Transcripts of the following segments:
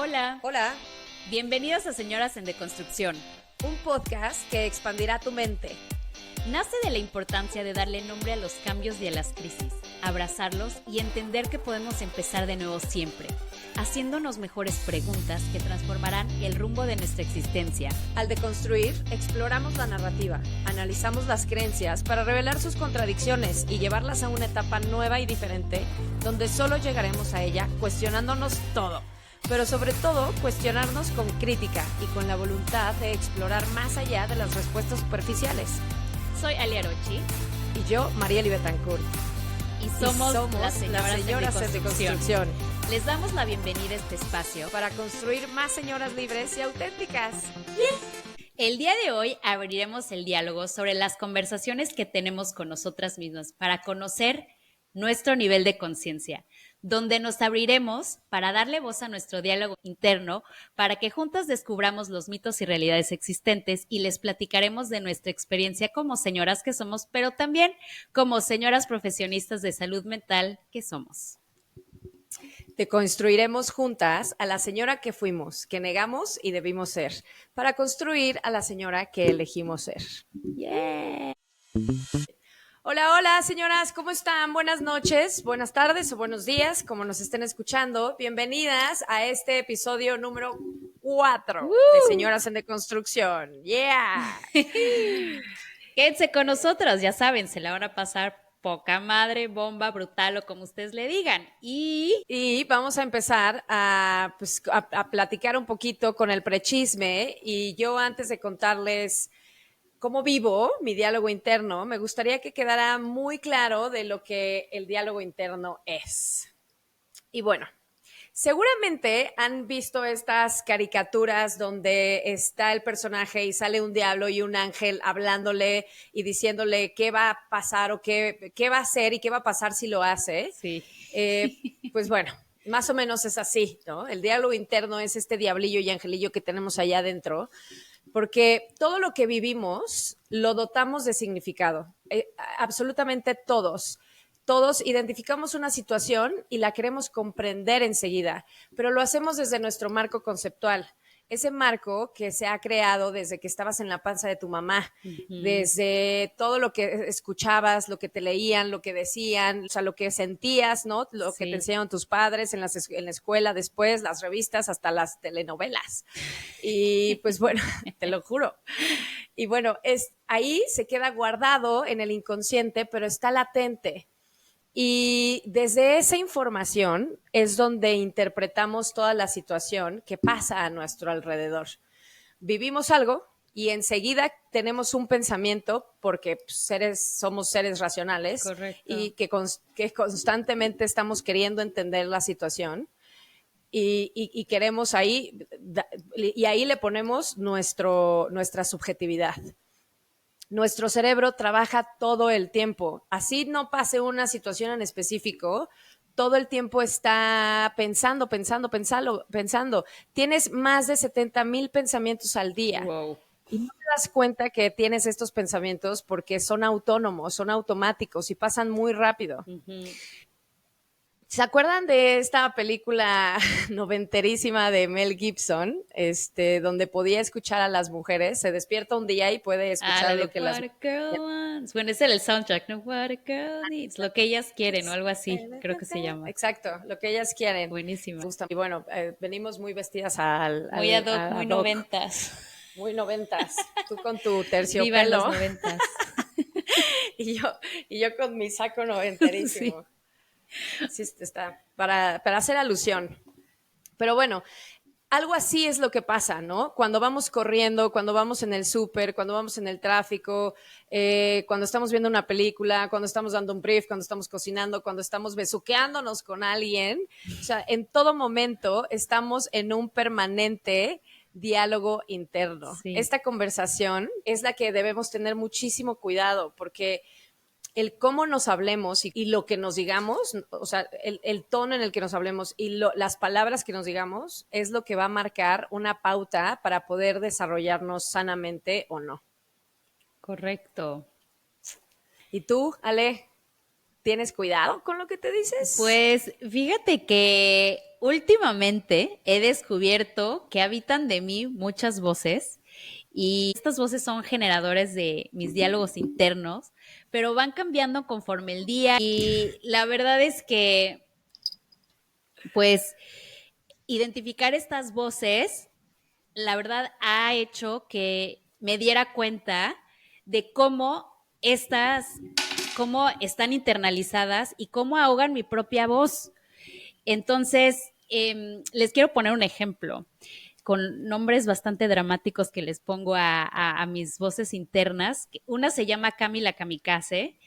Hola, Hola, bienvenidos a Señoras en Deconstrucción. un podcast que expandirá tu mente. Nace de la importancia de darle nombre a los cambios y a las crisis, abrazarlos y entender que podemos empezar de nuevo siempre, haciéndonos mejores preguntas que transformarán el rumbo de nuestra existencia. Al deconstruir, exploramos la narrativa, analizamos las creencias para revelar sus contradicciones y llevarlas a una etapa nueva y diferente, donde solo llegaremos a ella cuestionándonos todo, pero sobre todo cuestionarnos con crítica y con la voluntad de explorar más allá de las respuestas superficiales. Soy Alia Arochi Y yo, Marieli Betancourt. y somos las Señoras en en Deconstrucción. Les damos la bienvenida a este espacio. Para construir más señoras libres y auténticas. El día de hoy abriremos el diálogo sobre las conversaciones que tenemos con nosotras mismas para conocer nuestro nivel de conciencia, donde nos abriremos para darle voz a nuestro diálogo interno, para que juntas descubramos los mitos y realidades existentes y les platicaremos de nuestra experiencia como señoras que somos, pero también como señoras profesionistas de salud mental que somos. Deconstruiremos juntas a la señora que fuimos, que negamos y debimos ser, para construir a la señora que elegimos ser. Yeah. Hola, hola, señoras, ¿cómo están? Buenas noches, buenas tardes o buenos días, como nos estén escuchando. Bienvenidas a este episodio número 4 de Señoras en Deconstrucción. ¡Yeah! Quédense con nosotros, ya saben, se la van a pasar poca madre, bomba, brutal o como ustedes le digan. Y vamos a empezar a platicar un poquito con el prechisme. Y yo, antes de contarles cómo vivo mi diálogo interno, me gustaría que quedara muy claro de lo que el diálogo interno es. Y bueno, seguramente han visto estas caricaturas donde está el personaje y sale un diablo y un ángel hablándole y diciéndole qué va a pasar o qué va a hacer y qué va a pasar si lo hace. Sí. Pues bueno, más o menos es así, ¿no? El diálogo interno es este diablillo y angelillo que tenemos allá adentro, porque todo lo que vivimos lo dotamos de significado, absolutamente todos. Todos identificamos una situación y la queremos comprender enseguida, pero lo hacemos desde nuestro marco conceptual. Ese marco que se ha creado desde que estabas en la panza de tu mamá, desde todo lo que escuchabas, lo que te leían, lo que decían, o sea, lo que sentías, ¿no? Lo que te enseñaron tus padres en la escuela, después las revistas, hasta las telenovelas. Y pues bueno, te lo juro. Y bueno, ahí se queda guardado en el inconsciente, pero está latente. Y desde esa información es donde interpretamos toda la situación que pasa a nuestro alrededor. Vivimos algo y enseguida tenemos un pensamiento, porque somos seres racionales. Correcto. Y que constantemente estamos queriendo entender la situación. Y queremos y ahí le ponemos nuestra subjetividad. Nuestro cerebro trabaja todo el tiempo. Así no pase una situación en específico, todo el tiempo está pensando. Tienes más de 70,000 pensamientos al día. Wow. Y no te das cuenta que tienes estos pensamientos porque son autónomos, son automáticos y pasan muy rápido. ¿Se acuerdan de esta película noventerísima de Mel Gibson, donde podía escuchar a las mujeres? Se despierta un día y puede escuchar lo que las... What a girl wants. Bueno, ese es el soundtrack, ¿no? What a girl needs. Lo que ellas quieren o algo así, creo que se llama. Exacto, lo que ellas quieren. Buenísimo. Y bueno, venimos muy vestidas Muy ad hoc, muy noventas. Muy noventas. Tú con tu Viva terciopelo. los noventas. y yo con mi saco noventerísimo. Sí, está para hacer alusión. Pero bueno, algo así es lo que pasa, ¿no? Cuando vamos corriendo, cuando vamos en el súper, cuando vamos en el tráfico, cuando estamos viendo una película, cuando estamos dando un brief, cuando estamos cocinando, cuando estamos besuqueándonos con alguien. O sea, en todo momento estamos en un permanente diálogo interno. Sí. Esta conversación es la que debemos tener muchísimo cuidado, porque el cómo nos hablemos y lo que nos digamos, o sea, el tono en el que nos hablemos y las palabras que nos digamos es lo que va a marcar una pauta para poder desarrollarnos sanamente o no. Correcto. ¿Y tú, Ale? ¿Tienes cuidado con lo que te dices? Pues fíjate que últimamente he descubierto que habitan de mí muchas voces y estas voces son generadores de mis diálogos internos, pero van cambiando conforme el día y la verdad es que pues identificar estas voces, la verdad ha hecho que me diera cuenta de cómo están internalizadas y cómo ahogan mi propia voz. Entonces, les quiero poner un ejemplo con nombres bastante dramáticos que les pongo a mis voces internas. Una se llama Cami la Kamikaze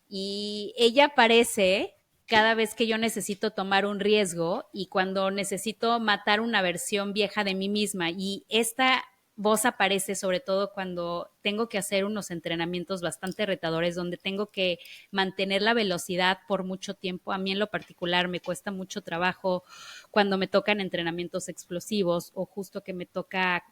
y ella aparece cada vez que yo necesito tomar un riesgo y cuando necesito matar una versión vieja de mí misma. Y esta voz aparece sobre todo cuando tengo que hacer unos entrenamientos bastante retadores donde tengo que mantener la velocidad por mucho tiempo. A mí en lo particular me cuesta mucho trabajo cuando me tocan entrenamientos explosivos o justo que me toca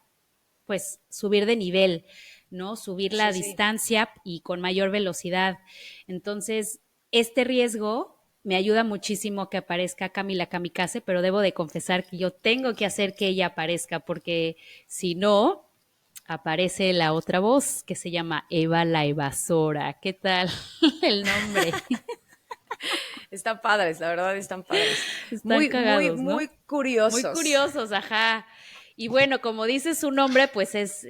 pues subir de nivel, ¿no? Subir la distancia y con mayor velocidad. Entonces, este riesgo me ayuda muchísimo que aparezca Camila Kamikaze, pero debo de confesar que yo tengo que hacer que ella aparezca porque si no, aparece la otra voz que se llama Eva la Evasora. ¿Qué tal el nombre? Están padres, la verdad están padres. Están Muy, muy, cagados, ¿no? muy curiosos. Muy curiosos, ajá. Y bueno, como dice su nombre, pues es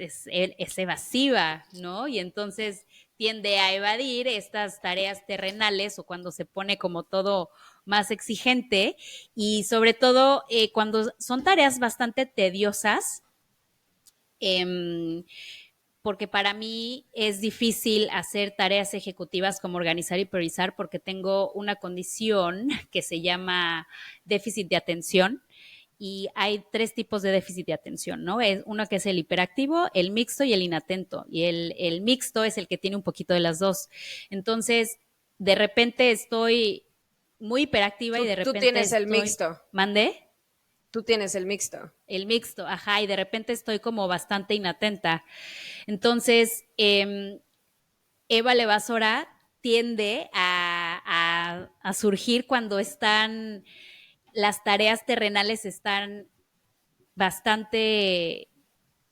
evasiva, ¿no? Y entonces tiende a evadir estas tareas terrenales o cuando se pone como todo más exigente y sobre todo cuando son tareas bastante tediosas, eh, porque para mí es difícil hacer tareas ejecutivas como organizar y priorizar porque tengo una condición que se llama déficit de atención y hay tres tipos de déficit de atención, ¿no? Es uno que es el hiperactivo, el mixto y el inatento. Y el mixto es el que tiene un poquito de las dos. Entonces, de repente estoy muy hiperactiva y de repente tú tienes el estoy... mixto. ¿Mandé? Tú tienes el mixto. El mixto, ajá, y de repente estoy como bastante inatenta. Entonces, Eva Levasora tiende a surgir cuando están, las tareas terrenales están bastante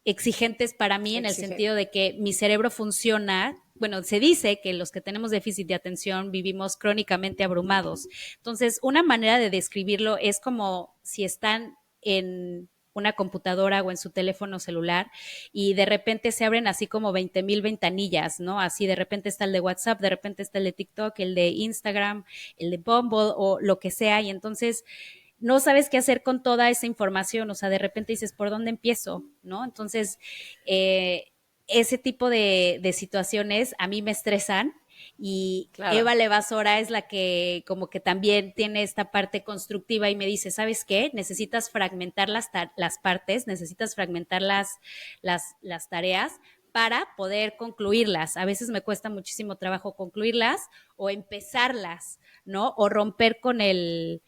exigentes para mí en el sentido de que mi cerebro funciona. Bueno, se dice que los que tenemos déficit de atención vivimos crónicamente abrumados. Entonces, una manera de describirlo es como si están en una computadora o en su teléfono celular y de repente se abren así como 20,000 ventanillas, ¿no? Así de repente está el de WhatsApp, de repente está el de TikTok, el de Instagram, el de Bumble o lo que sea y entonces no sabes qué hacer con toda esa información, o sea, de repente dices, ¿por dónde empiezo? ¿No? Entonces, ese tipo de situaciones a mí me estresan y claro. Eva Levasora es la que como que también tiene esta parte constructiva y me dice, ¿sabes qué? Necesitas fragmentar las partes, necesitas fragmentar las tareas para poder concluirlas. A veces me cuesta muchísimo trabajo concluirlas o empezarlas, ¿no? O romper con el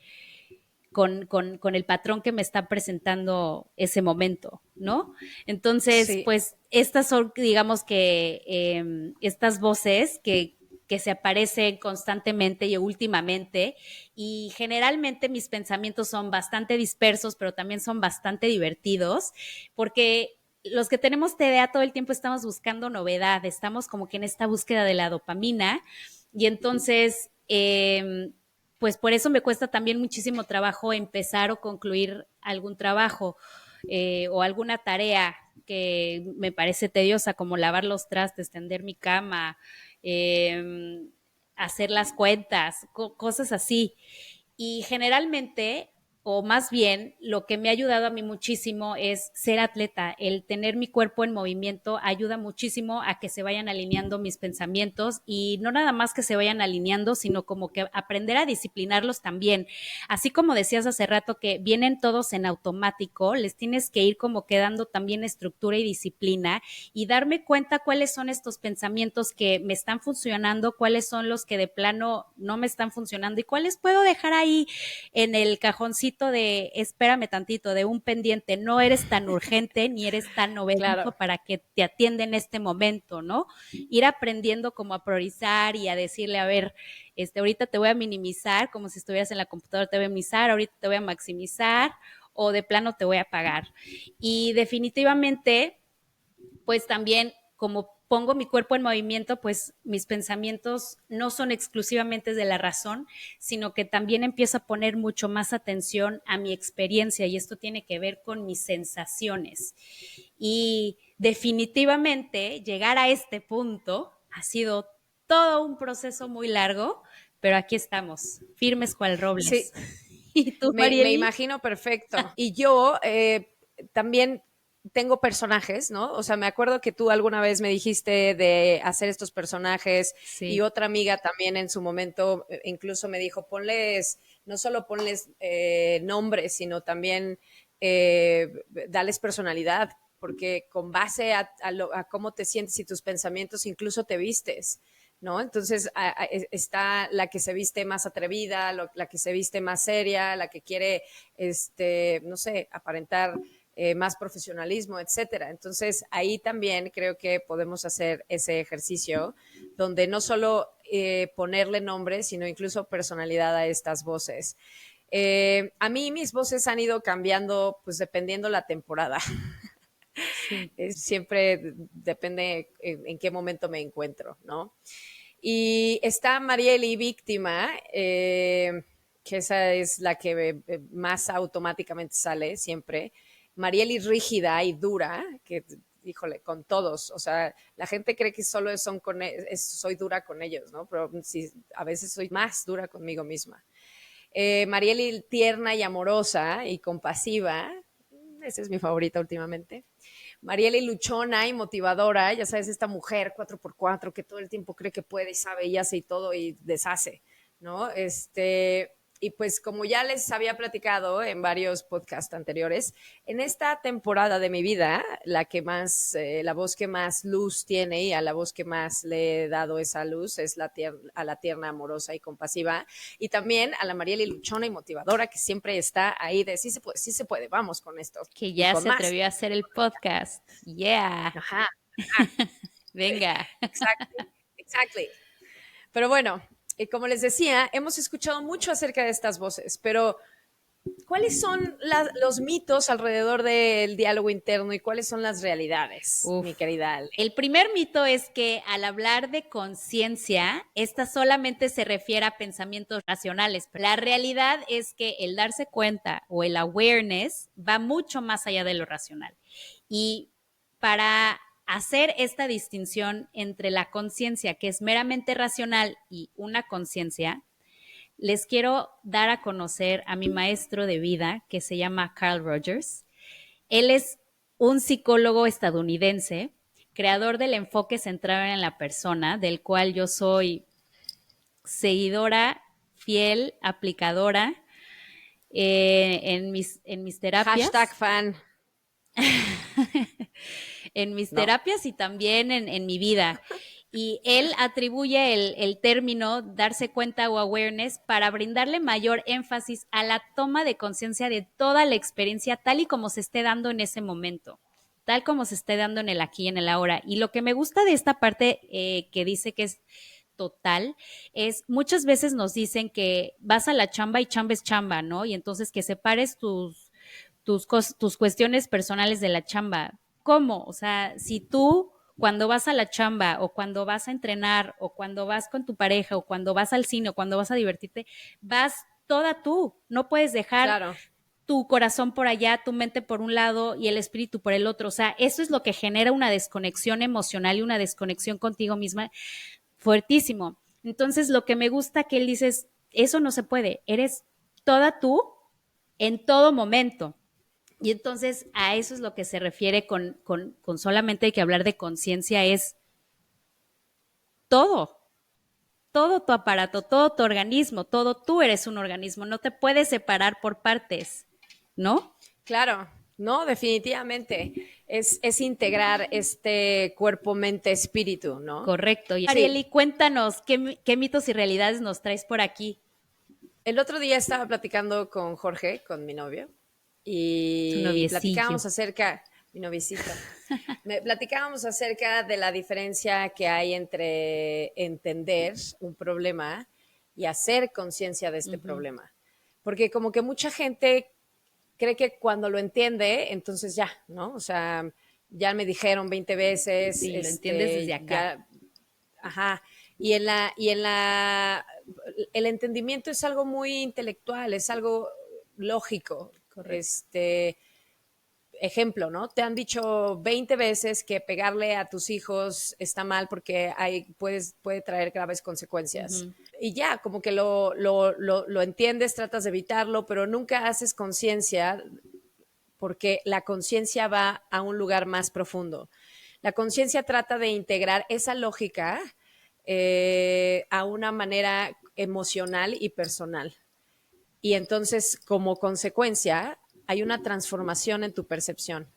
patrón que me está presentando ese momento, ¿no? Entonces, pues estas son, digamos que, estas voces que se aparecen constantemente y últimamente y generalmente mis pensamientos son bastante dispersos, pero también son bastante divertidos porque los que tenemos TDA todo el tiempo estamos buscando novedad, estamos como que en esta búsqueda de la dopamina y entonces pues por eso me cuesta también muchísimo trabajo empezar o concluir algún trabajo o alguna tarea que me parece tediosa, como lavar los trastes, tender mi cama, hacer las cuentas, cosas así. Y generalmente, o más bien, lo que me ha ayudado a mí muchísimo es ser atleta. El tener mi cuerpo en movimiento ayuda muchísimo a que se vayan alineando mis pensamientos y no nada más que se vayan alineando, sino como que aprender a disciplinarlos también. Así como decías hace rato que vienen todos en automático, les tienes que ir como que dando también estructura y disciplina y darme cuenta cuáles son estos pensamientos que me están funcionando, cuáles son los que de plano no me están funcionando y cuáles puedo dejar ahí en el cajoncito poquito de espérame tantito, de un pendiente, no eres tan urgente ni eres tan novedoso Claro. para que te atienda en este momento, ¿no? Ir aprendiendo como a priorizar y a decirle, a ver, ahorita te voy a minimizar, como si estuvieras en la computadora, te voy a minimizar, ahorita te voy a maximizar o de plano te voy a apagar. Y definitivamente, pues también como pongo mi cuerpo en movimiento, pues mis pensamientos no son exclusivamente de la razón, sino que también empiezo a poner mucho más atención a mi experiencia y esto tiene que ver con mis sensaciones. Y definitivamente llegar a este punto ha sido todo un proceso muy largo, pero aquí estamos, firmes cual robles. Sí, ¿Y tú, me Marieli? imagino perfecto. Y yo también tengo personajes, ¿no? O sea, me acuerdo que tú alguna vez me dijiste de hacer estos personajes y Sí. otra amiga también en su momento incluso me dijo, ponles, no solo ponles nombres, sino también dales personalidad, porque con base a cómo te sientes y tus pensamientos incluso te vistes. ¿No? Entonces está la que se viste más atrevida, la que se viste más seria, la que quiere, no sé, aparentar más profesionalismo, etcétera. Entonces ahí también creo que podemos hacer ese ejercicio donde no solo ponerle nombre, sino incluso personalidad a estas voces. A mí mis voces han ido cambiando, pues dependiendo la temporada. Sí. Siempre depende en qué momento me encuentro, ¿no? Y está Marieli Víctima, que esa es la que más automáticamente sale siempre. Marieli rígida y dura, que híjole, con todos, o sea, la gente cree que solo soy dura con ellos, ¿no? Pero sí, a veces soy más dura conmigo misma. Marieli tierna y amorosa y compasiva, esa es mi favorita últimamente. Marieli luchona y motivadora, ya sabes, esta mujer 4x4 que todo el tiempo cree que puede y sabe y hace y todo y deshace, ¿no? Y pues como ya les había platicado en varios podcasts anteriores, en esta temporada de mi vida, la voz que más luz tiene y a la voz que más le he dado esa luz es a la tierna, amorosa y compasiva. Y también a la Marieli luchona y motivadora que siempre está ahí de sí se puede, vamos con esto Que y ya con se más. atrevió a hacer el podcast. Yeah. Ajá, ajá. Venga. Exactly, exactly. Pero bueno, como les decía, hemos escuchado mucho acerca de estas voces, pero ¿cuáles son los mitos alrededor del diálogo interno y cuáles son las realidades, Uf. mi querida Ale? El primer mito es que al hablar de conciencia, esta solamente se refiere a pensamientos racionales. La realidad es que el darse cuenta o el awareness va mucho más allá de lo racional. Y para hacer esta distinción entre la conciencia, que es meramente racional, y una conciencia, les quiero dar a conocer a mi maestro de vida, que se llama Carl Rogers. Él es un psicólogo estadounidense, creador del enfoque centrado en la persona, del cual yo soy seguidora, fiel, aplicadora en mis terapias. Hashtag fan. En mis ¿No? terapias y también en mi vida. Y él atribuye el término darse cuenta o awareness para brindarle mayor énfasis a la toma de conciencia de toda la experiencia tal y como se esté dando en ese momento, tal como se esté dando en el aquí y en el ahora. Y lo que me gusta de esta parte que dice que es total, es muchas veces nos dicen que vas a la chamba y chamba es chamba, ¿no? Y entonces que separes tus cuestiones personales de la chamba. ¿Cómo? O sea, si tú cuando vas a la chamba o cuando vas a entrenar o cuando vas con tu pareja o cuando vas al cine o cuando vas a divertirte, vas toda tú. No puedes dejar Claro. tu corazón por allá, tu mente por un lado y el espíritu por el otro. O sea, eso es lo que genera una desconexión emocional y una desconexión contigo misma fuertísimo. Entonces, lo que me gusta que él dice es, eso no se puede, eres toda tú en todo momento. Y entonces a eso es lo que se refiere con solamente hay que hablar de conciencia, es todo, todo tu aparato, todo tu organismo, todo tú eres un organismo, no te puedes separar por partes, ¿no? Claro, no, definitivamente. Es integrar este cuerpo, mente, espíritu, ¿no? Correcto. Y Sí. Arieli, cuéntanos, ¿qué mitos y realidades nos traes por aquí? El otro día estaba platicando con Jorge, con mi novio, Tu y noviecillo. platicábamos acerca, mi noviecito, platicábamos acerca de la diferencia que hay entre entender un problema y hacer conciencia de este Ujú. problema. Porque como que mucha gente cree que cuando lo entiende, entonces ya, ¿no? O sea, ya me dijeron 20 veces, Sí, lo entiendes desde acá. ya, ajá. El entendimiento es algo muy intelectual, es algo lógico. Correcto. Ejemplo, ¿no? Te han dicho 20 veces que pegarle a tus hijos está mal porque puede traer graves consecuencias. Ujú. Y ya, como que lo entiendes, tratas de evitarlo, pero nunca haces conciencia porque la conciencia va a un lugar más profundo. La conciencia trata de integrar esa lógica a una manera emocional y personal. Y entonces, como consecuencia, hay una transformación en tu percepción.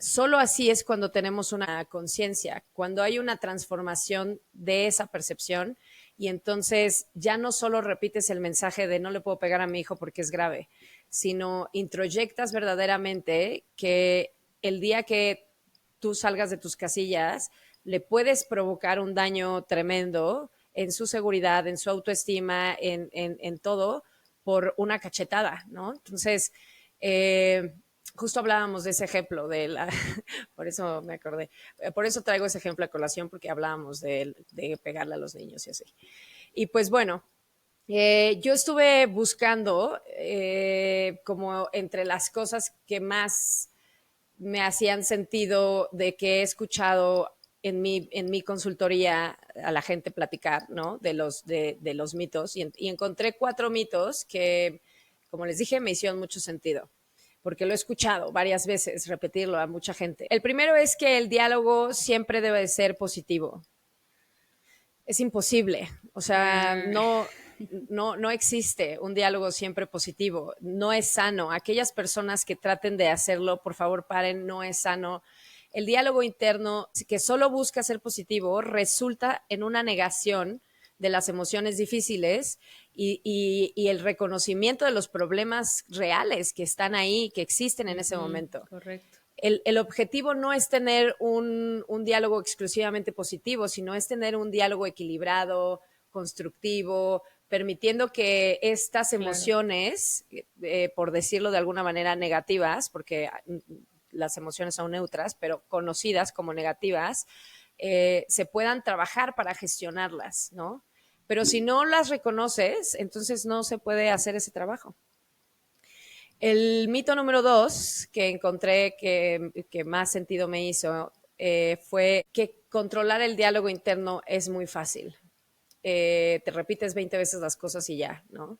Solo así es cuando tenemos una conciencia, cuando hay una transformación de esa percepción y entonces ya no solo repites el mensaje de no le puedo pegar a mi hijo porque es grave, sino introyectas verdaderamente que el día que tú salgas de tus casillas le puedes provocar un daño tremendo en su seguridad, en su autoestima, en todo por una cachetada, ¿no? Entonces, justo hablábamos de ese ejemplo, por eso me acordé, por eso traigo ese ejemplo a colación, porque hablábamos de pegarle a los niños y así. Y pues bueno, yo estuve buscando como entre las cosas que más me hacían sentido de que he escuchado en mi consultoría a la gente platicar, ¿no? De los mitos y encontré 4 mitos que, como les dije, me hicieron mucho sentido porque lo he escuchado varias veces repetirlo a mucha gente. El primero es que el diálogo siempre debe de ser positivo. Es imposible, o sea, no existe un diálogo siempre positivo, no es sano. Aquellas personas que traten de hacerlo, por favor, paren, no es sano. El diálogo interno que solo busca ser positivo resulta en una negación de las emociones difíciles y el reconocimiento de los problemas reales que están ahí, que existen en ese Ujú. momento. Correcto. El objetivo no es tener un diálogo exclusivamente positivo, sino es tener un diálogo equilibrado, constructivo, permitiendo que estas Claro. emociones, por decirlo de alguna manera, negativas, porque las emociones son neutras, pero conocidas como negativas, se puedan trabajar para gestionarlas, ¿no? Pero si no las reconoces, entonces no se puede hacer ese trabajo. El mito número 2 que encontré que más sentido me hizo fue que controlar el diálogo interno es muy fácil. Te repites 20 veces las cosas y ya, ¿no?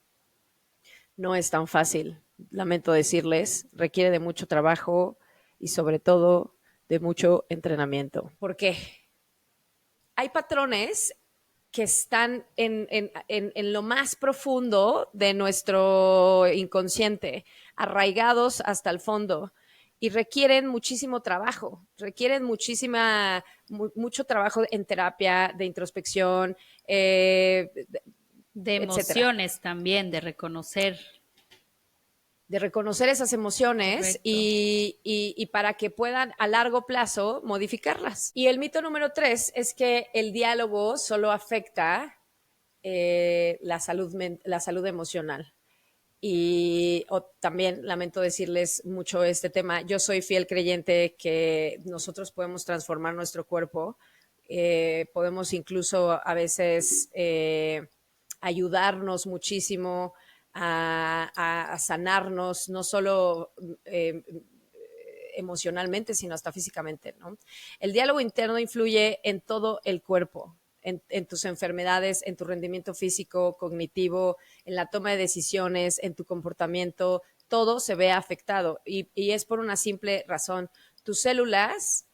No es tan fácil, lamento decirles, requiere de mucho trabajo y sobre todo de mucho entrenamiento. ¿Por qué? Hay patrones que están en lo más profundo de nuestro inconsciente, arraigados hasta el fondo y requieren muchísimo trabajo, requieren mucho trabajo en terapia, de introspección, De etcétera. emociones también, de reconocer. De reconocer esas emociones Correcto. y para que puedan a largo plazo modificarlas. Y el mito número 3 es que el diálogo solo afecta la salud emocional. Y también lamento decirles mucho este tema. Yo soy fiel creyente que nosotros podemos transformar nuestro cuerpo, podemos incluso a veces ayudarnos muchísimo a sanarnos, no solo emocionalmente, sino hasta físicamente, ¿no? El diálogo interno influye en todo el cuerpo, en tus enfermedades, en tu rendimiento físico, cognitivo, en la toma de decisiones, en tu comportamiento, todo se ve afectado y es por una simple razón. Tus células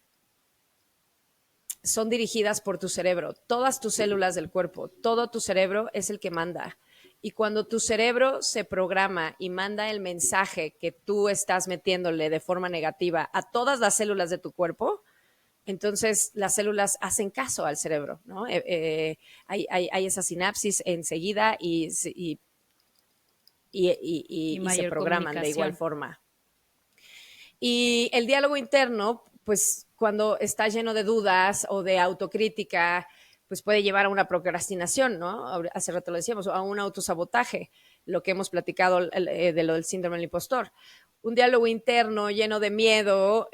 son dirigidas por tu cerebro, todas tus células del cuerpo, todo tu cerebro es el que manda. Y cuando tu cerebro se programa y manda el mensaje que tú estás metiéndole de forma negativa a todas las células de tu cuerpo, entonces las células hacen caso al cerebro, ¿no? Hay esa sinapsis enseguida y y se mayor programan de igual comunicación. forma. Y el diálogo interno, pues cuando está lleno de dudas o de autocrítica, pues puede llevar a una procrastinación, ¿no? Hace rato lo decíamos, a un autosabotaje, lo que hemos platicado de lo del síndrome del impostor. Un diálogo interno lleno de miedo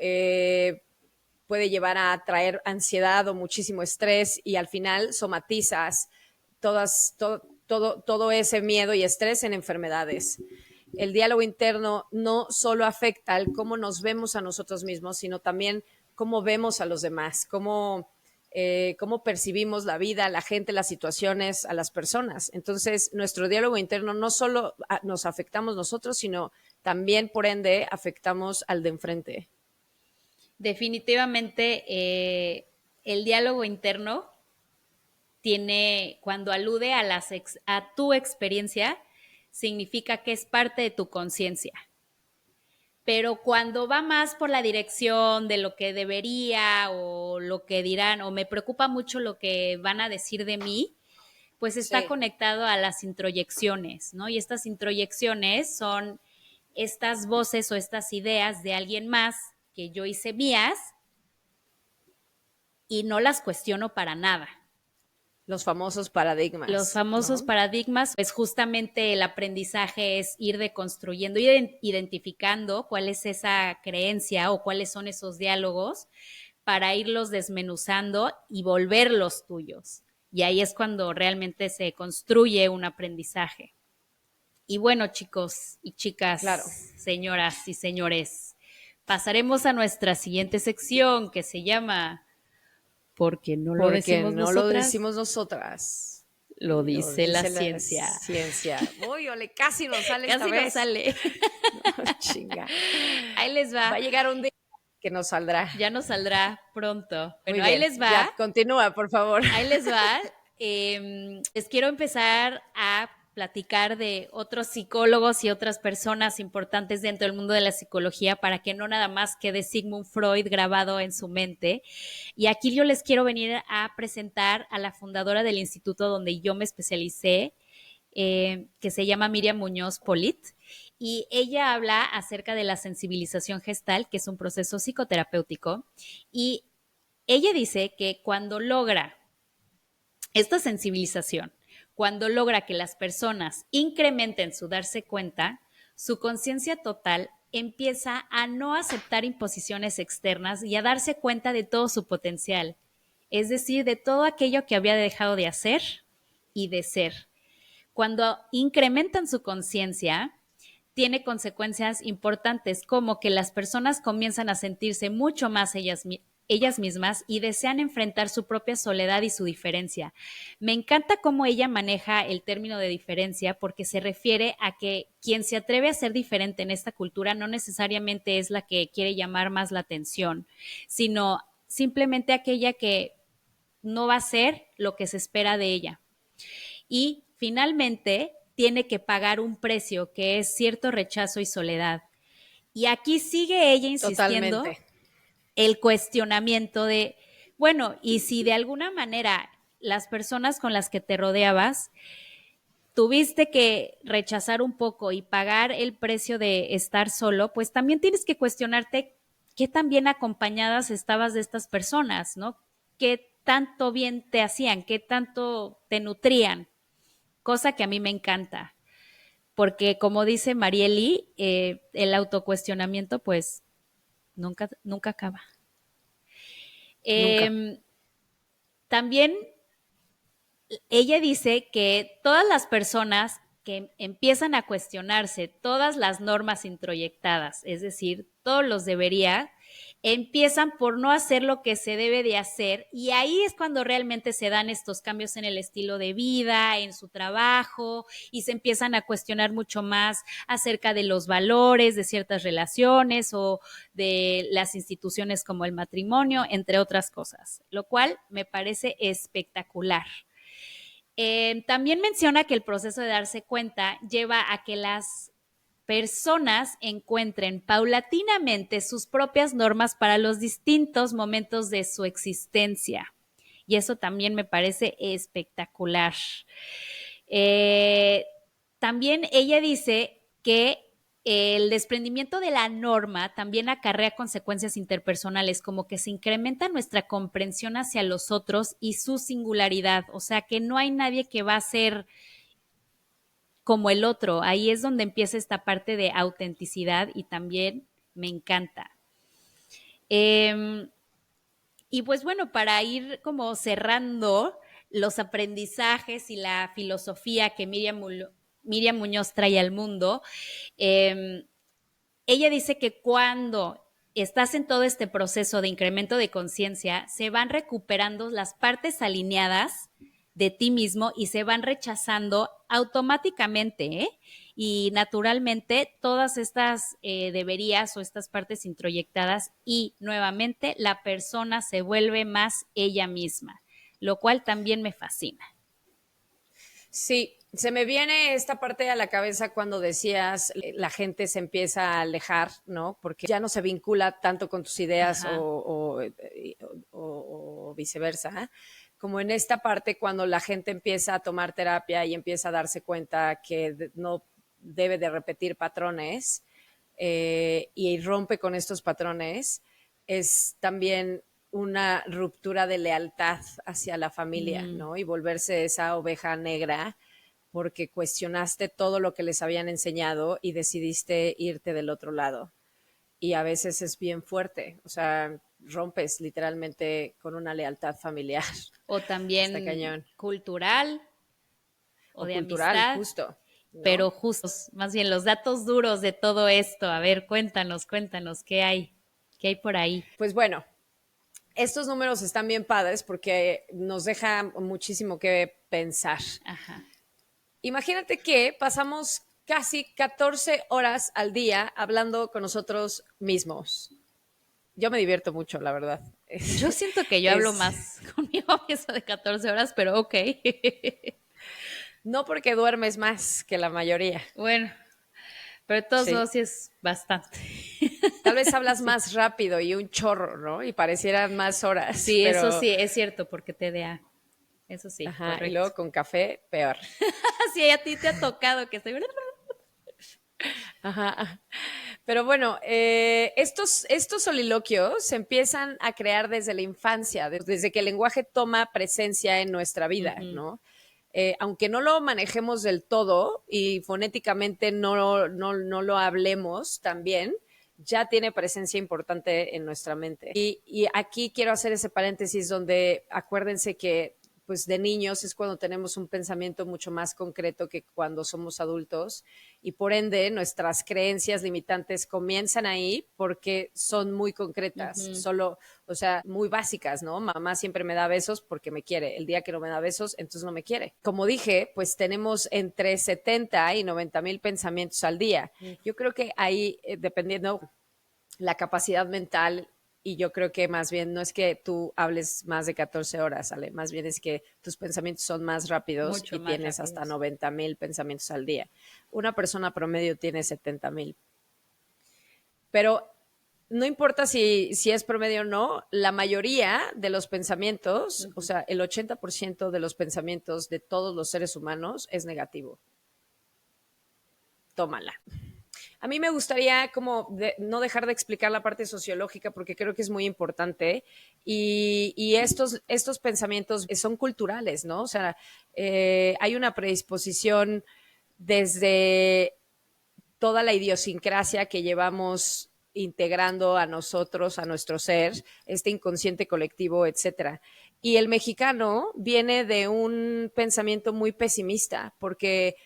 puede llevar a traer ansiedad o muchísimo estrés y al final somatizas todo ese miedo y estrés en enfermedades. El diálogo interno no solo afecta al cómo nos vemos a nosotros mismos, sino también cómo vemos a los demás, cómo percibimos la vida, la gente, las situaciones, a las personas. Entonces, nuestro diálogo interno no solo nos afectamos nosotros, sino también, por ende, afectamos al de enfrente. Definitivamente, el diálogo interno tiene, cuando alude a tu experiencia, significa que es parte de tu conciencia. Pero cuando va más por la dirección de lo que debería o lo que dirán, o me preocupa mucho lo que van a decir de mí, pues está conectado a las introyecciones, ¿no? Y estas introyecciones son estas voces o estas ideas de alguien más que yo hice mías y no las cuestiono para nada. Los famosos paradigmas. Los famosos, ¿no?, paradigmas, pues justamente el aprendizaje es ir deconstruyendo, ir identificando cuál es esa creencia o cuáles son esos diálogos para irlos desmenuzando y volverlos tuyos. Y ahí es cuando realmente se construye un aprendizaje. Y bueno, chicos y chicas, claro, señoras y señores, pasaremos a nuestra siguiente sección que se llama Porque no lo decimos no nosotras. Lo decimos nosotras. Lo dice la ciencia. Uy, ole, casi nos sale esta vez. Casi nos sale. No, chinga. Ahí les va. Va a llegar un día que nos saldrá. Ya nos saldrá pronto. Bueno, ahí les va. Ya, continúa, por favor. Ahí les va. Les quiero empezar a platicar de otros psicólogos y otras personas importantes dentro del mundo de la psicología para que no nada más quede Sigmund Freud grabado en su mente. Y aquí yo les quiero venir a presentar a la fundadora del instituto donde yo me especialicé, que se llama Miriam Muñoz Polit, y ella habla acerca de la sensibilización gestal, que es un proceso psicoterapéutico, y ella dice que cuando logra esta sensibilización, cuando logra que las personas incrementen su darse cuenta, su conciencia total empieza a no aceptar imposiciones externas y a darse cuenta de todo su potencial, es decir, de todo aquello que había dejado de hacer y de ser. Cuando incrementan su conciencia, tiene consecuencias importantes como que las personas comienzan a sentirse mucho más ellas mismas y desean enfrentar su propia soledad y su diferencia. Me encanta cómo ella maneja el término de diferencia porque se refiere a que quien se atreve a ser diferente en esta cultura no necesariamente es la que quiere llamar más la atención, sino simplemente aquella que no va a ser lo que se espera de ella. Y finalmente tiene que pagar un precio que es cierto rechazo y soledad. Y aquí sigue ella insistiendo. Totalmente. El cuestionamiento de, bueno, y si de alguna manera las personas con las que te rodeabas tuviste que rechazar un poco y pagar el precio de estar solo, pues también tienes que cuestionarte qué tan bien acompañadas estabas de estas personas, ¿no? ¿Qué tanto bien te hacían? ¿Qué tanto te nutrían? Cosa que a mí me encanta, porque como dice Marieli, el autocuestionamiento pues nunca acaba. Nunca. También ella dice que todas las personas que empiezan a cuestionarse todas las normas introyectadas, es decir, todos los debería, empiezan por no hacer lo que se debe de hacer y ahí es cuando realmente se dan estos cambios en el estilo de vida, en su trabajo y se empiezan a cuestionar mucho más acerca de los valores de ciertas relaciones o de las instituciones como el matrimonio, entre otras cosas, lo cual me parece espectacular. También menciona que el proceso de darse cuenta lleva a que las personas encuentren paulatinamente sus propias normas para los distintos momentos de su existencia. Y eso también me parece espectacular. también ella dice que el desprendimiento de la norma también acarrea consecuencias interpersonales, como que se incrementa nuestra comprensión hacia los otros y su singularidad, o sea que no hay nadie que va a ser como el otro. Ahí es donde empieza esta parte de autenticidad y también me encanta. Y pues bueno, para ir como cerrando los aprendizajes y la filosofía que Miriam Muñoz trae al mundo, ella dice que cuando estás en todo este proceso de incremento de conciencia, se van recuperando las partes alineadas de ti mismo y se van rechazando automáticamente, ¿eh? Y naturalmente todas estas deberías o estas partes introyectadas y nuevamente la persona se vuelve más ella misma, lo cual también me fascina. Sí, se me viene esta parte a la cabeza cuando decías la gente se empieza a alejar, ¿no? Porque ya no se vincula tanto con tus ideas o viceversa, como en esta parte cuando la gente empieza a tomar terapia y empieza a darse cuenta que no debe de repetir patrones y rompe con estos patrones, es también una ruptura de lealtad hacia la familia, ¿no? Y volverse esa oveja negra porque cuestionaste todo lo que les habían enseñado y decidiste irte del otro lado. Y a veces es bien fuerte, o sea, rompes literalmente con una lealtad familiar. O Está también cañón. cultural o O de cultural, amistad. justo, Pero ¿no? justos, más bien los datos duros de todo esto. A ver, cuéntanos, qué hay por ahí. Pues bueno, estos números están bien padres porque nos deja muchísimo que pensar. Ajá. Imagínate que pasamos casi 14 horas al día hablando con nosotros mismos. Yo me divierto mucho, la verdad. Yo siento que yo hablo Es, más conmigo eso de 14 horas, pero ok. no porque duermes más que la mayoría. Bueno, pero de todos Sí. modos sí es bastante. Tal vez hablas Sí. más rápido y un chorro, ¿no? Y parecieran más horas, Sí, eso pero sí, es cierto, porque te da. Eso sí, ajá, y correcto. luego con café, peor. Sí, a ti te ha tocado que estoy. Ajá. Pero bueno, estos soliloquios se empiezan a crear desde la infancia, desde que el lenguaje toma presencia en nuestra vida, Ujú. ¿no? Aunque no lo manejemos del todo y fonéticamente no lo hablemos también, ya tiene presencia importante en nuestra mente. Y aquí quiero hacer ese paréntesis donde acuérdense que pues de niños es cuando tenemos un pensamiento mucho más concreto que cuando somos adultos y por ende nuestras creencias limitantes comienzan ahí porque son muy concretas, Ujú. solo, o sea, muy básicas, ¿no? Mamá siempre me da besos porque me quiere, el día que no me da besos, entonces no me quiere. Como dije, pues tenemos entre 70 y 90,000 pensamientos al día. Yo creo que ahí, dependiendo la capacidad mental y yo creo que más bien no es que tú hables más de 14 horas, Ale, más bien es que tus pensamientos son más rápidos Mucho y más tienes hasta rápidos. 90,000 pensamientos al día. Una persona promedio tiene 70,000. Pero no importa si es promedio o no, la mayoría de los pensamientos, o sea, el 80% de los pensamientos de todos los seres humanos es negativo. Tómala. A mí me gustaría como no dejar de explicar la parte sociológica porque creo que es muy importante y estos pensamientos son culturales, ¿no? O sea, hay una predisposición desde toda la idiosincrasia que llevamos integrando a nosotros, a nuestro ser, este inconsciente colectivo, etcétera. Y el mexicano viene de un pensamiento muy pesimista porque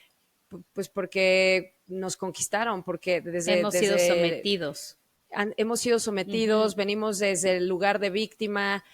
pues porque nos conquistaron, porque Hemos sido sometidos. hemos sido Ujú. sometidos, venimos desde el lugar de víctima.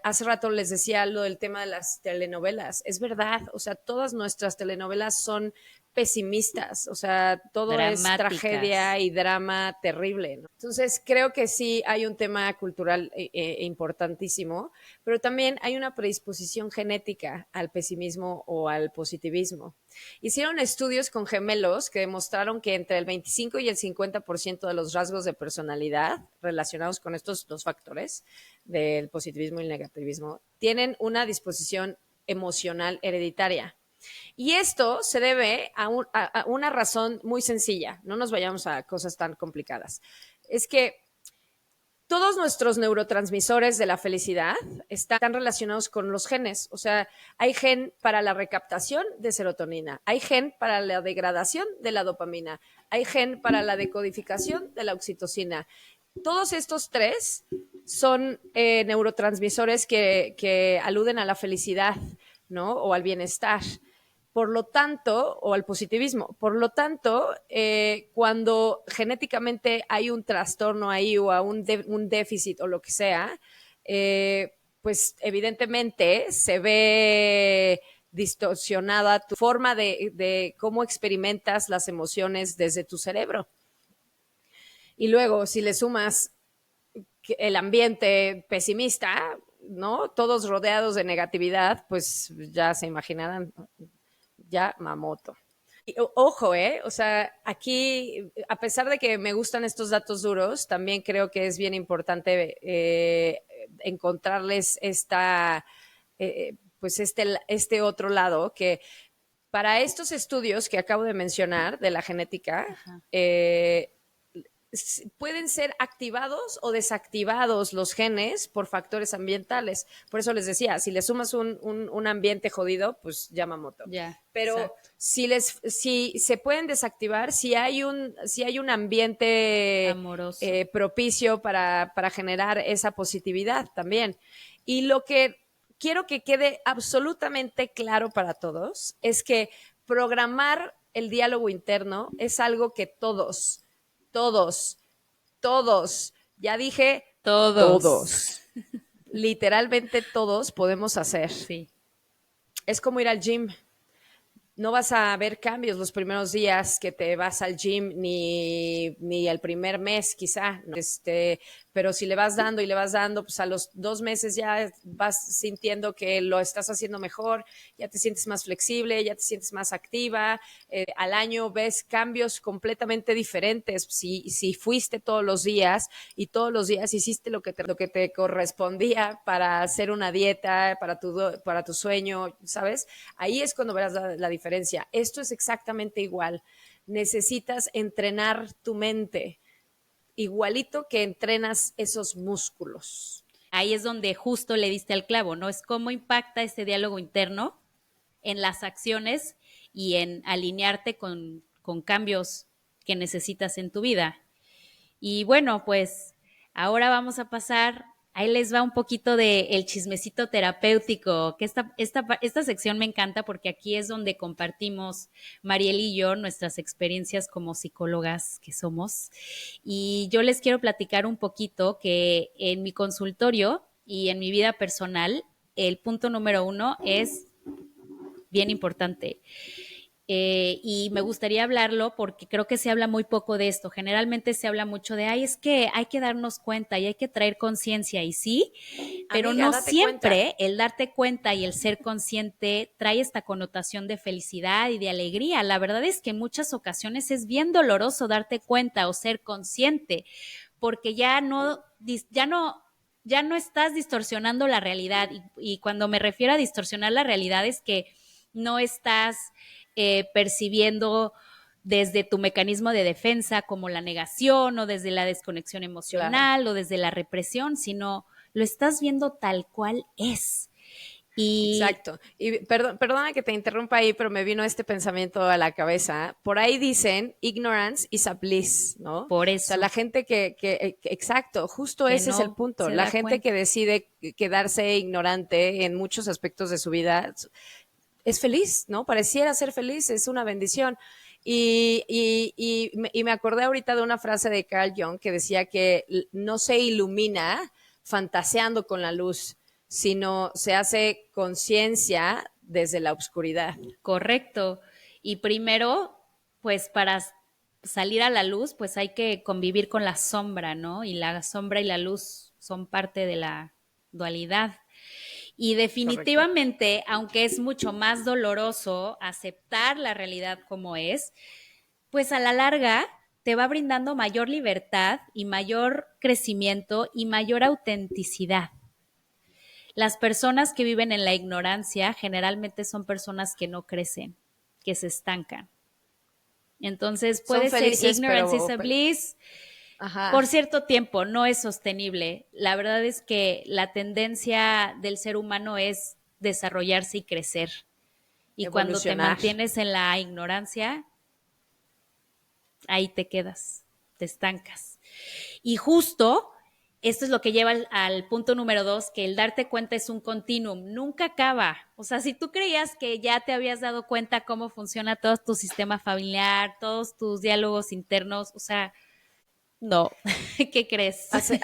Hace rato les decía lo del tema de las telenovelas. Es verdad, o sea, todas nuestras telenovelas son pesimistas, o sea, todo es Dramáticas. tragedia y drama terrible, ¿no? Entonces, creo que sí hay un tema cultural importantísimo, pero también hay una predisposición genética al pesimismo o al positivismo. Hicieron estudios con gemelos que demostraron que entre el 25 y el 50% de los rasgos de personalidad relacionados con estos dos factores, del positivismo y el negativismo, tienen una disposición emocional hereditaria. Y esto se debe a una razón muy sencilla. No nos vayamos a cosas tan complicadas. Es que todos nuestros neurotransmisores de la felicidad están relacionados con los genes. O sea, hay gen para la recaptación de serotonina, hay gen para la degradación de la dopamina, hay gen para la decodificación de la oxitocina. Todos estos tres son neurotransmisores que aluden a la felicidad, ¿no? O al bienestar. Por lo tanto, o al positivismo. Por lo tanto, cuando genéticamente hay un trastorno ahí o un déficit o lo que sea, pues evidentemente se ve distorsionada tu forma de cómo experimentas las emociones desde tu cerebro. Y luego, si le sumas el ambiente pesimista, ¿no? Todos rodeados de negatividad, pues ya se imaginarán, ya mamoto. Y, ojo, o sea, aquí, a pesar de que me gustan estos datos duros, también creo que es bien importante encontrarles pues este otro lado que para estos estudios que acabo de mencionar de la genética, pueden ser activados o desactivados los genes por factores ambientales. Por eso les decía, si le sumas un ambiente jodido, pues Yamamoto. Ya, pero si se pueden desactivar, si hay un ambiente amoroso. propicio para generar esa positividad también. Y lo que quiero que quede absolutamente claro para todos es que programar el diálogo interno es algo que todos, ya dije, Todos. literalmente todos podemos hacer. Sí. Es como ir al gym. No vas a ver cambios los primeros días que te vas al gym, ni el primer mes quizá, pero si le vas dando y le vas dando, pues a los 2 meses ya vas sintiendo que lo estás haciendo mejor, ya te sientes más flexible, ya te sientes más activa, al año ves cambios completamente diferentes. Si fuiste todos los días y todos los días hiciste lo que te correspondía para hacer una dieta, para tu sueño, ¿sabes? Ahí es cuando verás la diferencia. Esto es exactamente igual. Necesitas entrenar tu mente, igualito que entrenas esos músculos. Ahí es donde justo le diste al clavo, ¿no? Es cómo impacta este diálogo interno en las acciones y en alinearte con cambios que necesitas en tu vida. Y bueno, pues ahora vamos a pasar, ahí les va un poquito de el chismecito terapéutico, que esta sección me encanta porque aquí es donde compartimos Mariel y yo nuestras experiencias como psicólogas que somos. Y yo les quiero platicar un poquito que en mi consultorio y en mi vida personal, el punto número 1 es bien importante. Y me gustaría hablarlo porque creo que se habla muy poco de esto. Generalmente se habla mucho de, ay, es que hay que darnos cuenta y hay que traer conciencia, y sí, pero Amiga, no date siempre cuenta. el darte cuenta y el ser consciente trae esta connotación de felicidad y de alegría. La verdad es que en muchas ocasiones es bien doloroso darte cuenta o ser consciente porque ya no estás distorsionando la realidad. Y cuando me refiero a distorsionar la realidad es que no estás percibiendo desde tu mecanismo de defensa como la negación o desde la desconexión emocional Claro. o desde la represión, sino lo estás viendo tal cual es. Y Exacto. Y perdona que te interrumpa ahí, pero me vino este pensamiento a la cabeza. Por ahí dicen, ignorance is a bliss, ¿no? O por sea, eso, la gente exacto, justo que ese es el no punto. se La da gente cuenta. que decide quedarse ignorante en muchos aspectos de su vida es feliz, ¿no? Pareciera ser feliz, es una bendición. Y me acordé ahorita de una frase de Carl Jung que decía que no se ilumina fantaseando con la luz, sino se hace conciencia desde la oscuridad. Correcto. Y primero, pues para salir a la luz, pues hay que convivir con la sombra, ¿no? Y la sombra y la luz son parte de la dualidad. Y Correcto. definitivamente, aunque es mucho más doloroso aceptar la realidad como es, pues a la larga te va brindando mayor libertad y mayor crecimiento y mayor autenticidad. Las personas que viven en la ignorancia generalmente son personas que no crecen, que se estancan. Entonces Son puede ser felices, ignorance is a bliss por ajá, cierto tiempo, no es sostenible. La verdad es que la tendencia del ser humano es desarrollarse y crecer. Y cuando te evolucionar. mantienes en la ignorancia, ahí te quedas, te estancas. Y justo esto es lo que lleva al punto número 2, que el darte cuenta es un continuum, nunca acaba. O sea, si tú creías que ya te habías dado cuenta cómo funciona todo tu sistema familiar, todos tus diálogos internos, o sea, no, ¿qué crees? Hace-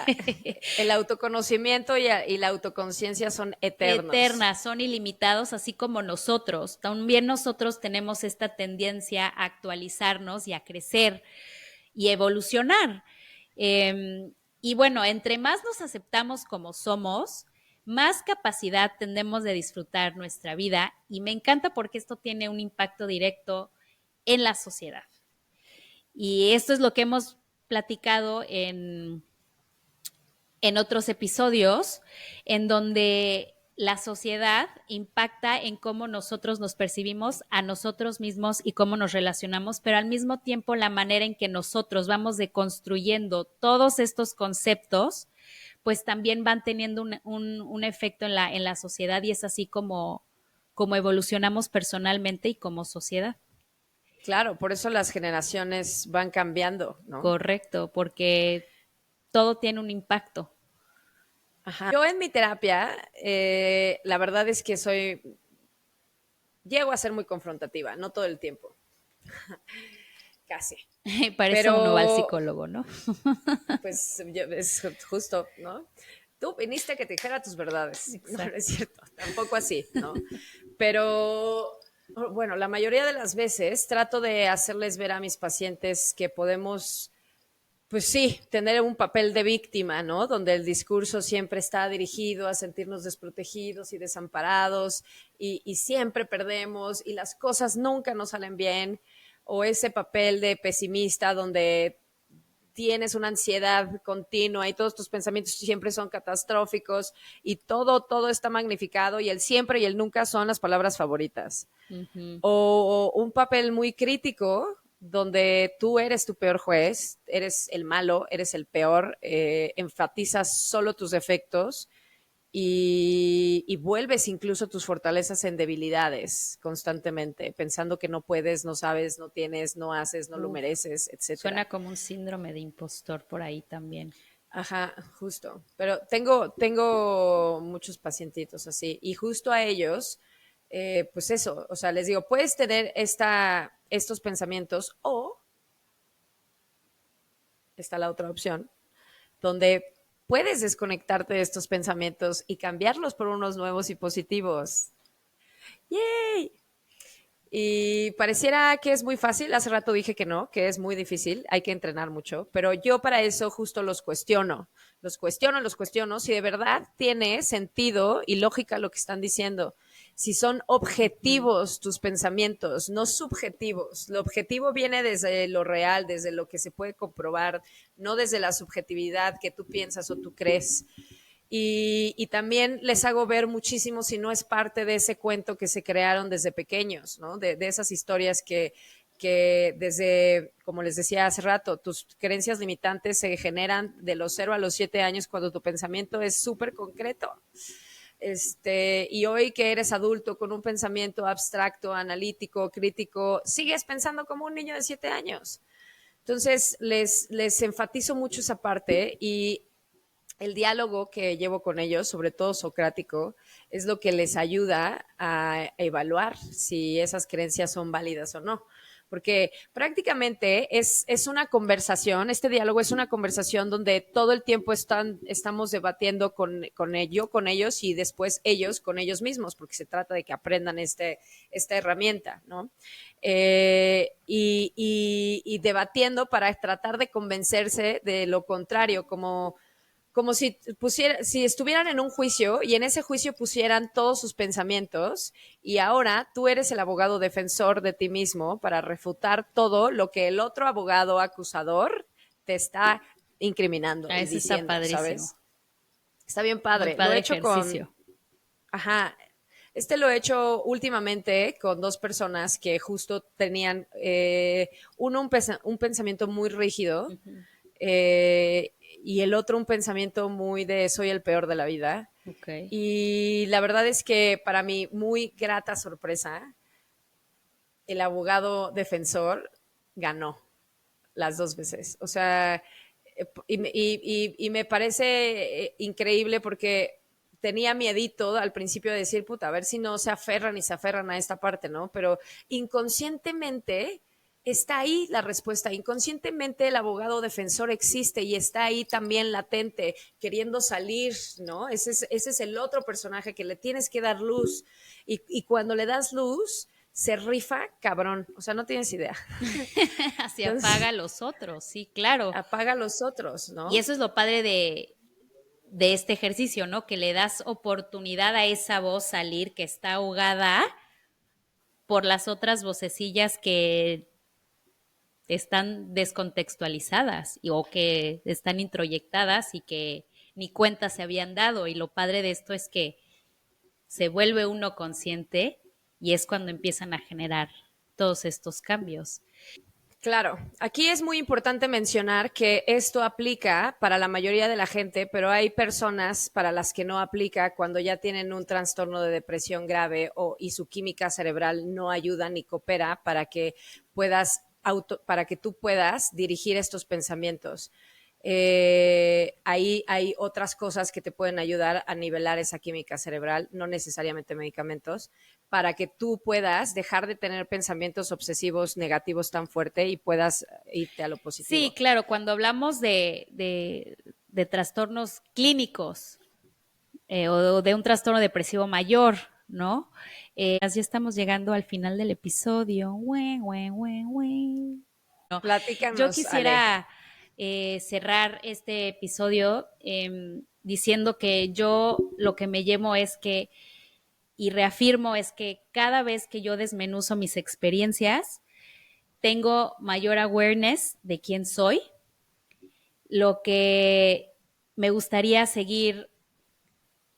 el autoconocimiento y la autoconciencia son eternos. Eternas, son ilimitados, así como nosotros. También nosotros tenemos esta tendencia a actualizarnos y a crecer y evolucionar. Y bueno, entre más nos aceptamos como somos, más capacidad tenemos de disfrutar nuestra vida y me encanta porque esto tiene un impacto directo en la sociedad. Y esto es lo que hemos platicado en otros episodios, en donde la sociedad impacta en cómo nosotros nos percibimos a nosotros mismos y cómo nos relacionamos, pero al mismo tiempo la manera en que nosotros vamos deconstruyendo todos estos conceptos, pues también van teniendo un efecto en la sociedad y es así como evolucionamos personalmente y como sociedad. Claro, por eso las generaciones van cambiando, ¿no? Correcto, porque todo tiene un impacto. Ajá. Yo en mi terapia, la verdad es que llego a ser muy confrontativa, no todo el tiempo, casi. Para eso uno va al Pero, psicólogo, ¿no? pues, es justo, ¿no? Tú viniste a que te dijera tus verdades. No, no es Exacto. cierto, tampoco así, ¿no? Pero, bueno, la mayoría de las veces trato de hacerles ver a mis pacientes que podemos, pues sí, tener un papel de víctima, ¿no? Donde el discurso siempre está dirigido a sentirnos desprotegidos y desamparados y siempre perdemos y las cosas nunca nos salen bien, o ese papel de pesimista donde tienes una ansiedad continua y todos tus pensamientos siempre son catastróficos y todo está magnificado y el siempre y el nunca son las palabras favoritas. Ujú. O un papel muy crítico donde tú eres tu peor juez, eres el malo, eres el peor, enfatizas solo tus defectos y vuelves incluso tus fortalezas en debilidades constantemente, pensando que no puedes, no sabes, no tienes, no haces, no lo Uf, mereces, suena etcétera. como un síndrome de impostor por ahí también. Ajá, justo. Pero tengo muchos pacientitos así y justo a ellos, pues eso, o sea, les digo, puedes tener estos pensamientos o está la otra opción, donde puedes desconectarte de estos pensamientos y cambiarlos por unos nuevos y positivos. ¡Yay! Y pareciera que es muy fácil, hace rato dije que no, que es muy difícil, hay que entrenar mucho, pero yo para eso justo los cuestiono si de verdad tiene sentido y lógica lo que están diciendo, si son Ujú. objetivos tus pensamientos, no subjetivos. Lo objetivo viene desde lo real, desde lo que se puede comprobar, no desde la subjetividad que tú piensas o tú crees. Y también les hago ver muchísimo si no es parte de ese cuento que se crearon desde pequeños, ¿no? De esas historias que desde, como les decía hace rato, tus creencias limitantes se generan de los 0 a los 7 años cuando tu pensamiento es súper concreto. Y hoy que eres adulto con un pensamiento abstracto, analítico, crítico, sigues pensando como un niño de 7 años. Entonces, les enfatizo mucho esa parte y el diálogo que llevo con ellos, sobre todo socrático, es lo que les ayuda a evaluar si esas creencias son válidas o no. Porque prácticamente es una conversación, este diálogo es una conversación donde todo el tiempo estamos debatiendo con ellos y después ellos con ellos mismos, porque se trata de que aprendan esta herramienta, ¿no? Y debatiendo para tratar de convencerse de lo contrario, como si estuvieran en un juicio y en ese juicio pusieran todos sus pensamientos y ahora tú eres el abogado defensor de ti mismo para refutar todo lo que el otro abogado acusador te está incriminando Ah, y ese está diciendo, padrísimo. ¿sabes? Está bien Muy padre. Lo he padre hecho con, ejercicio. Ajá. Lo he hecho últimamente con dos personas que justo tenían, uno un pensamiento muy rígido, Ujú. eh, y el otro un pensamiento muy de soy el peor de la vida. Ok. Y la verdad es que para mí, muy grata sorpresa, el abogado defensor ganó las dos veces. O sea, y me parece increíble porque tenía miedito al principio de decir, puta, a ver si no se aferran y se aferran a esta parte, ¿no? Pero inconscientemente está ahí la respuesta. Inconscientemente el abogado defensor existe y está ahí también latente, queriendo salir, ¿no? Ese es el otro personaje que le tienes que dar luz. Y cuando le das luz, se rifa cabrón. O sea, no tienes idea. Así apaga Entonces, a los otros, sí, claro. apaga a los otros, Y ¿no? eso es lo padre de este ejercicio, ¿no? Que le das oportunidad a esa voz salir que está ahogada por las otras vocecillas que están descontextualizadas o que están introyectadas y que ni cuenta se habían dado. Y lo padre de esto es que se vuelve uno consciente y es cuando empiezan a generar todos estos cambios. Claro, aquí es muy importante mencionar que esto aplica para la mayoría de la gente, pero hay personas para las que no aplica cuando ya tienen un trastorno de depresión grave y su química cerebral no ayuda ni coopera para que para que tú puedas dirigir estos pensamientos. Ahí hay otras cosas que te pueden ayudar a nivelar esa química cerebral, no necesariamente medicamentos, para que tú puedas dejar de tener pensamientos obsesivos negativos tan fuerte y puedas irte a lo Sí, positivo. claro, cuando hablamos de trastornos clínicos o de un trastorno depresivo mayor, ¿no? Ya estamos llegando al final del episodio. Yo Platícanos, Ale. quisiera cerrar este episodio diciendo que yo lo que me llevo es que, y reafirmo, es que cada vez que yo desmenuzo mis experiencias, tengo mayor awareness de quién soy, lo que me gustaría seguir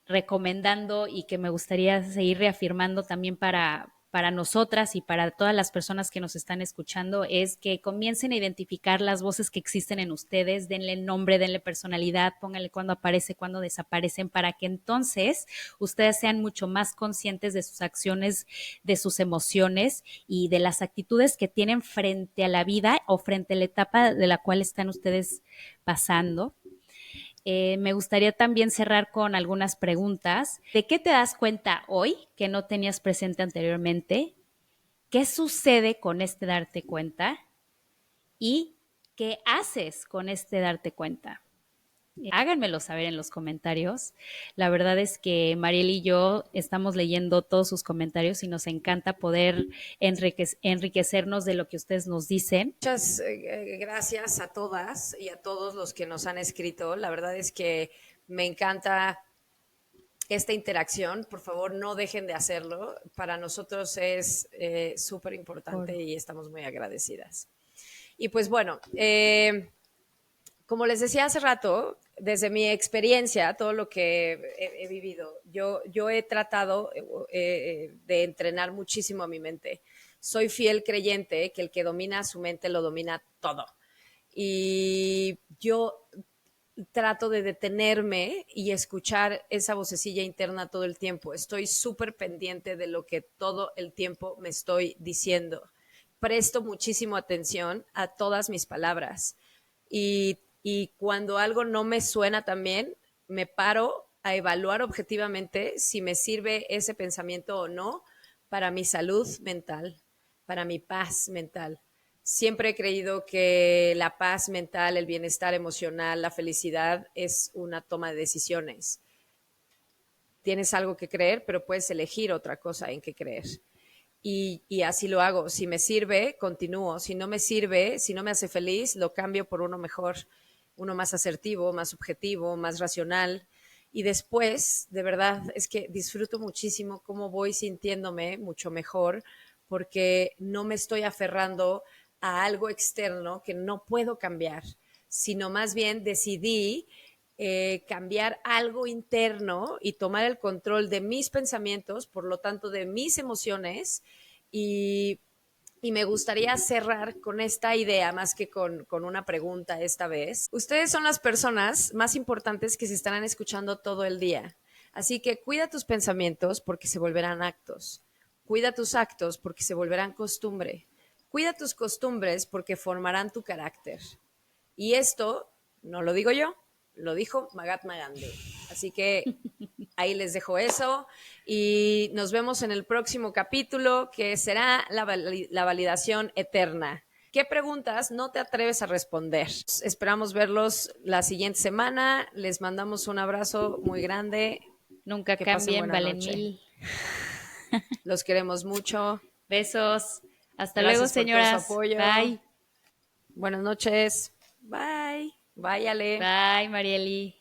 recomendando y que me gustaría seguir reafirmando también para nosotras y para todas las personas que nos están escuchando es que comiencen a identificar las voces que existen en ustedes, denle nombre, denle personalidad, pónganle cuándo aparece, cuándo desaparecen, para que entonces ustedes sean mucho más conscientes de sus acciones, de sus emociones y de las actitudes que tienen frente a la vida o frente a la etapa de la cual están ustedes pasando. Me gustaría también cerrar con algunas preguntas. ¿De qué te das cuenta hoy que no tenías presente anteriormente? ¿Qué sucede con este darte cuenta? ¿Y qué haces con este darte cuenta? Háganmelo saber en los comentarios. La verdad es que Mariel y yo estamos leyendo todos sus comentarios y nos encanta poder enriquecernos de lo que ustedes nos dicen. Muchas gracias a todas y a todos los que nos han escrito. La verdad es que me encanta esta interacción. Por favor, no dejen de hacerlo. Para nosotros es súper importante y estamos muy agradecidas. Y pues bueno, como les decía hace rato, desde mi experiencia, todo lo que he vivido, yo he tratado de entrenar muchísimo a mi mente. Soy fiel creyente que el que domina su mente lo domina todo. Y yo trato de detenerme y escuchar esa vocecilla interna todo el tiempo. Estoy súper pendiente de lo que todo el tiempo me estoy diciendo. Presto muchísimo atención a todas mis palabras. Y cuando algo no me suena tan bien, me paro a evaluar objetivamente si me sirve ese pensamiento o no para mi salud mental, para mi paz mental. Siempre he creído que la paz mental, el bienestar emocional, la felicidad es una toma de decisiones. Tienes algo que creer, pero puedes elegir otra cosa en qué creer. Y así lo hago. Si me sirve, continúo. Si no me sirve, si no me hace feliz, lo cambio por uno mejor, uno más asertivo, más objetivo, más racional. Y después, de verdad, es que disfruto muchísimo cómo voy sintiéndome mucho mejor porque no me estoy aferrando a algo externo que no puedo cambiar, sino más bien decidí cambiar algo interno y tomar el control de mis pensamientos, por lo tanto de mis emociones, y me gustaría cerrar con esta idea más que con una pregunta esta vez. Ustedes son las personas más importantes que se estarán escuchando todo el día. Así que cuida tus pensamientos porque se volverán actos. Cuida tus actos porque se volverán costumbre. Cuida tus costumbres porque formarán tu carácter. Y esto no lo digo yo, lo dijo Mahatma Gandhi. Así que ahí les dejo eso y nos vemos en el próximo capítulo, que será la validación eterna. ¿Qué preguntas no te atreves a responder? Esperamos verlos la siguiente semana. Les mandamos un abrazo muy grande. Nunca Que pasen cambien, buena valen noche. 1000. Los queremos mucho. Besos. Hasta luego, Gracias por todo su señoras. apoyo. Bye. Buenas noches. Bye. Bye, Ale. Bye, Marieli.